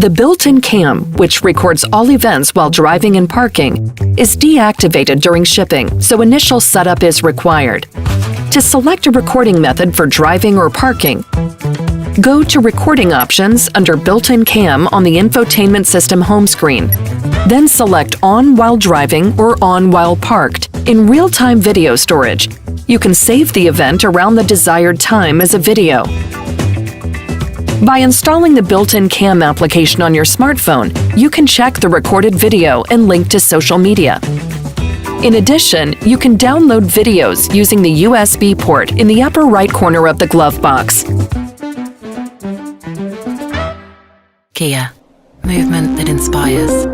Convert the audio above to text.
The built-in cam, which records all events while driving and parking, is deactivated during shipping, so initial setup is required. To select a recording method for driving or parking, go to Recording Options under Built-in Cam on the infotainment system home screen. Then select On while driving or On while parked. In real-time video storage, you can save the event around the desired time as a video. By installing the built-in cam application on your smartphone, you can check the recorded video and link to social media. In addition, you can download videos using the USB port in the upper right corner of the glove box. Kia, movement that inspires.